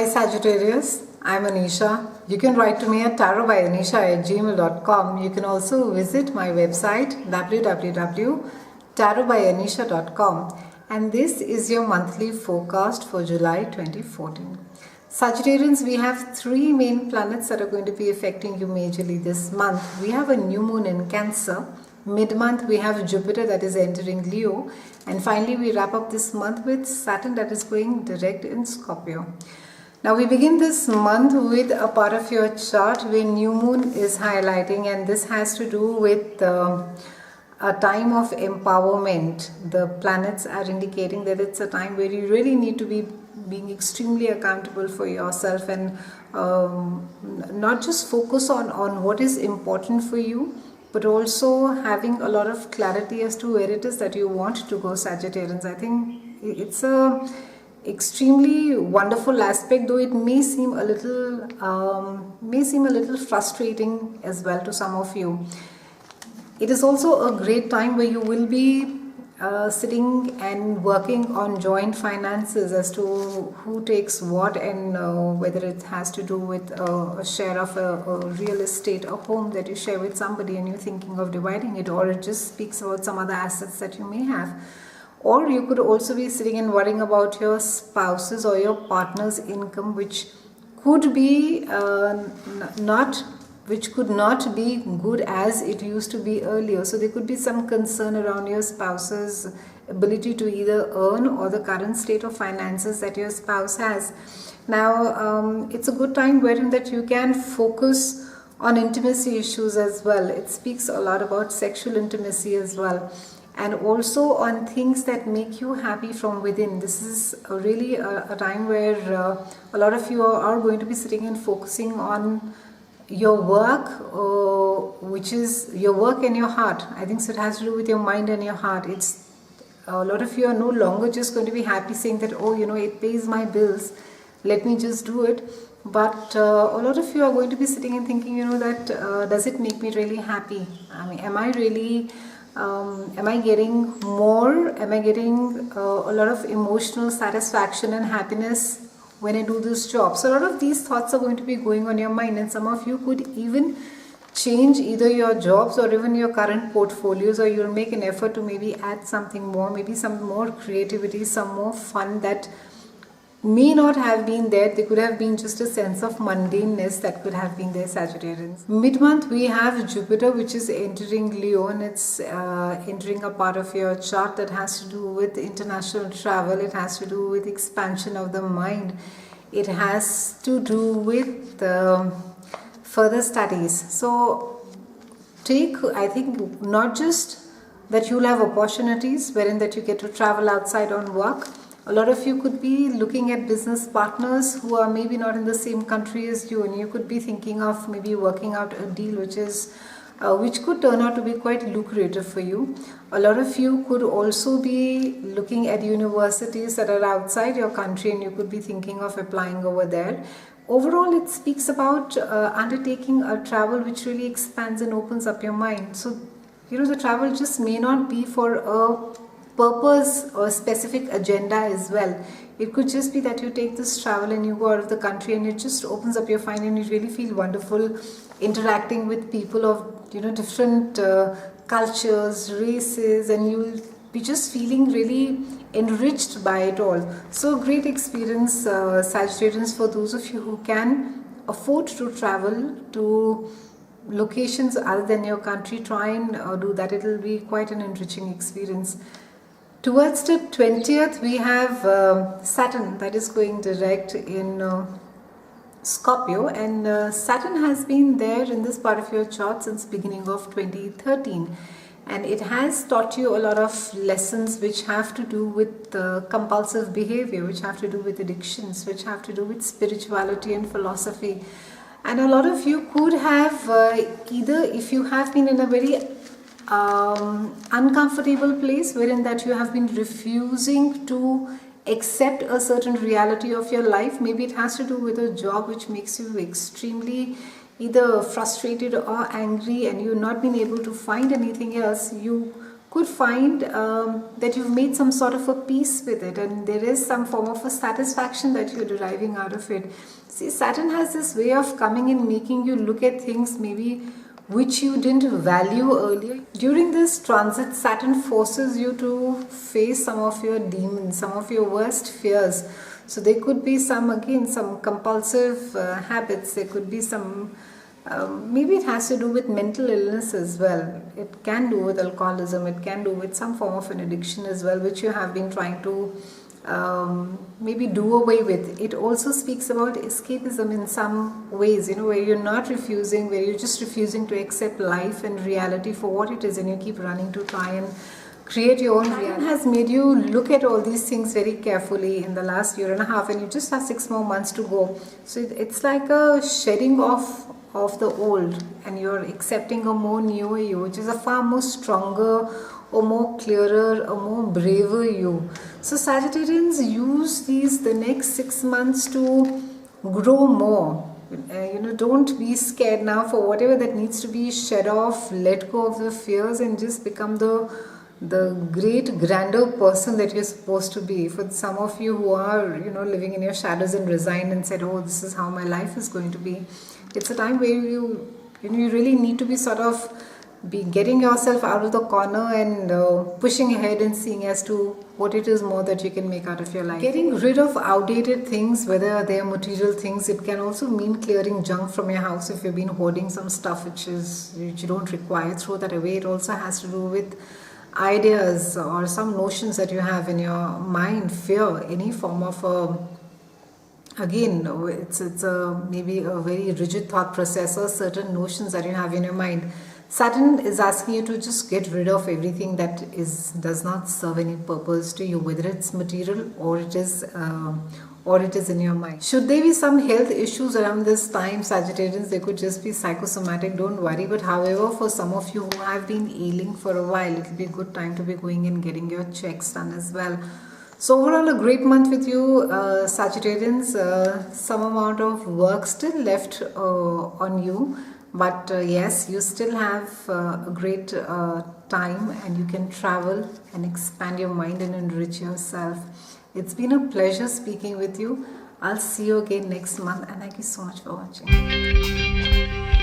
Sagittarius, I'm Anisha. You can write to me at tarotbyanisha@gmail.com. You can also visit my website www.tarotbyanisha.com, and this is your monthly forecast for July 2014. Sagittarians, we have three main planets that are going to be affecting you majorly this month. We have a new moon in Cancer. Mid-month we have Jupiter that is entering Leo, and finally we wrap up this month with Saturn that is going direct in Scorpio. Now we begin this month with a part of your chart where new moon is highlighting, and this has to do with a time of empowerment. The planets are indicating that it's a time where you really need to be being extremely accountable for yourself, and not just focus on what is important for you, but also having a lot of clarity as to where it is that you want to go, Sagittarians. I think it's a extremely wonderful aspect, though it may seem a little frustrating as well to some of you. It is also a great time where you will be sitting and working on joint finances as to who takes what, and whether it has to do with a share of a real estate, a home that you share with somebody and you're thinking of dividing it, or it just speaks about some other assets that you may have. Or you could also be sitting and worrying about your spouse's or your partner's income, which could be which could not be good as it used to be earlier. So there could be some concern around your spouse's ability to either earn, or the current state of finances that your spouse has. Now it's a good time wherein that you can focus on intimacy issues as well. It speaks a lot about sexual intimacy as well, and also on things that make you happy from within. This is really a time where a lot of you are going to be sitting and focusing on your work, which is your work and your heart. I think so it has to do with your mind and your heart. It's a lot of you are no longer just going to be happy saying that, oh, it pays my bills, let me just do it. But a lot of you are going to be sitting and thinking, that does it make me really happy? I mean, am I really am I getting more? Am I getting a lot of emotional satisfaction and happiness when I do this job? So a lot of these thoughts are going to be going on your mind, and some of you could even change either your jobs or even your current portfolios, or you'll make an effort to maybe add something more, maybe some more creativity, some more fun that may not have been there. There could have been just a sense of mundaneness that could have been there, Sagittarians. Mid-month we have Jupiter, which is entering Leo, and it's entering a part of your chart that has to do with international travel. It has to do with expansion of the mind. It has to do with further studies. So I think not just that you'll have opportunities wherein that you get to travel outside on work. A lot of you could be looking at business partners who are maybe not in the same country as you, and you could be thinking of maybe working out a deal which could turn out to be quite lucrative for you. A lot of you could also be looking at universities that are outside your country, and you could be thinking of applying over there. Overall, it speaks about undertaking a travel which really expands and opens up your mind. So, the travel just may not be for a purpose or specific agenda as well. It could just be that you take this travel and you go out of the country, and it just opens up your mind, and you really feel wonderful interacting with people of different cultures, races, and you'll be just feeling really enriched by it all. So great experience, Sagittarians, for those of you who can afford to travel to locations other than your country. Try and do that. It will be quite an enriching experience. Towards the 20th, we have Saturn that is going direct in Scorpio, and Saturn has been there in this part of your chart since beginning of 2013, and it has taught you a lot of lessons which have to do with compulsive behavior, which have to do with addictions, which have to do with spirituality and philosophy. And a lot of you could have either, if you have been in a very uncomfortable place wherein that you have been refusing to accept a certain reality of your life. Maybe it has to do with a job which makes you extremely either frustrated or angry, and you've not been able to find anything else. You could find that you've made some sort of a peace with it, and there is some form of a satisfaction that you're deriving out of it. See, Saturn has this way of coming and making you look at things maybe which you didn't value earlier. During this transit, Saturn forces you to face some of your demons, some of your worst fears. So there could be some compulsive habits. There could be some, maybe it has to do with mental illness as well. It can do with alcoholism. It can do with some form of an addiction as well, which you have been trying to maybe do away with. It also speaks about escapism in some ways, where you're not refusing, where you're just refusing to accept life and reality for what it is, and you keep running to try and create your own reality. Has made you look at all these things very carefully in the last year and a half, and you just have 6 more months to go. So it's like a shedding off of the old, and you're accepting a more newer you, which is a far more stronger, or more clearer, or more braver you. So Sagittarians, use the next 6 months to grow more. Don't be scared now for whatever that needs to be shed off. Let go of the fears and just become the great grander person that you're supposed to be. For some of you who are living in your shadows and resigned and said, oh, this is how my life is going to be, it's a time where you really need to be sort of be getting yourself out of the corner and pushing ahead and seeing as to what it is more that you can make out of your life. Getting rid of outdated things, whether they are material things. It can also mean clearing junk from your house. If you've been hoarding some stuff which you don't require, throw that away. It also has to do with ideas or some notions that you have in your mind, fear, any form of it's maybe a very rigid thought process or certain notions that you have in your mind. Saturn is asking you to just get rid of everything that does not serve any purpose to you, whether it's material or it is in your mind. Should there be some health issues around this time, Sagittarians, they could just be psychosomatic, don't worry. But however, for some of you who have been ailing for a while, it will be a good time to be going and getting your checks done as well. So overall, a great month with you, Sagittarians. Some amount of work still left on you. But yes, you still have a great time, and you can travel and expand your mind and enrich yourself. It's been a pleasure speaking with you. I'll see you again next month, and thank you so much for watching.